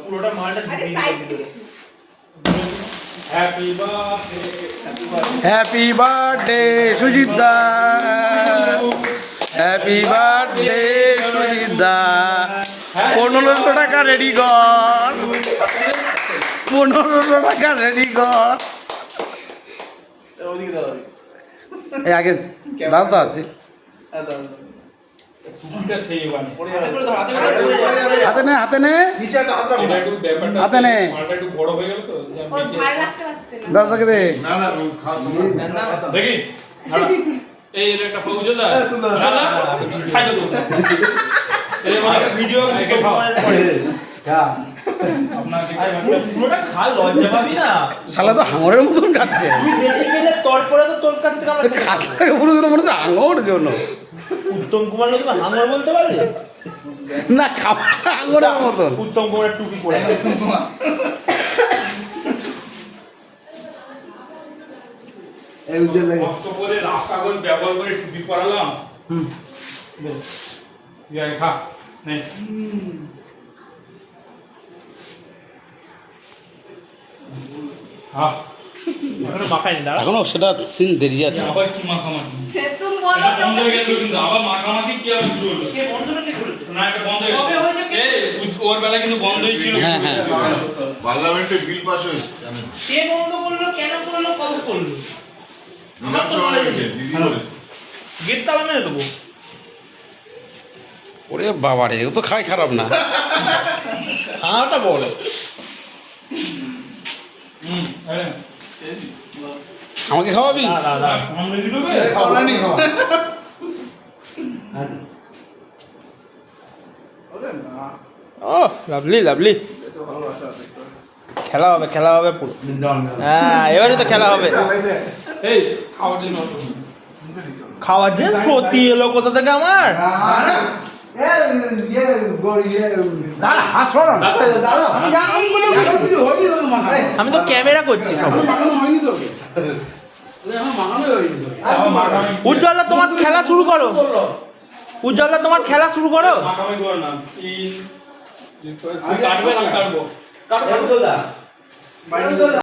পুরোটা মালটা happy birthday Sujit দা, happy birthday Sujit দা। 1500 টাকা রেডি কর, 1500 টাকা রেডি কর। এই আগে দাস দা আছে হাতে নে, হাতে নে, হাতে নে, দাস দাকে দে। দেখি এই একটা প্রয়োজন দা খাই দাও এই মানে ভিডিও শালা তো হাঙরের মতন খাচ্ছে, খাচ্ছে পুরো মনে হচ্ছে হাঙর জন্য। উত্তম কুমার তুমি হাঙর বলতে পারলে না, খাবার হাঙরের মতন। উত্তম কুমারের টুপি পরে কষ্ট করে রাস্তা কাগজ ব্যবহার করে টুপি পরালাম। খা নে এখনো মাখায়নি, দাঁড়া এখনো সেটা সিন দেরি আছে। আবার কি মাখামাখি তুমি বলো এটা বন্ধ হয়ে গেল, কিন্তু আবার মাখামাখি কি আবার শুরু হলো? কে বন্ধ নাকি করেছে? না, এটা বন্ধ হয়ে গেল। এই ওর বেলা কিন্তু বন্ধই ছিল। হ্যাঁ হ্যাঁ, পার্লামেন্টে বিল পাস হয়েছে কেন? কে বন্ধ করলো, কেন করলো, কবে করলো? বিধানসভা হয়েছে, দিদি বলেছে। গেট তালা মেরে দেবো। ওরে বাবারে, ও তো খাই খারাপ না। হাঁটা বলে আরে আমাকে খাওয়াবি? সামনে দিল বে ও লাভলি লাভলি, খেলা হবে, খেলা হবে পুরো। হ্যাঁ, এবারে তো খেলা হবে। এই খাওয়ার জন্য খাওয়ার জন্য সত্যি এলো কোথা থেকে আমার? আমি তো ক্যামেরা করছি সব। উজ্জ্বলা, তোমার খেলা শুরু করো। উজ্জ্বলা, তোমার খেলা শুরু করো। মাখামাখি কর না। কাটবে না, কাটবো।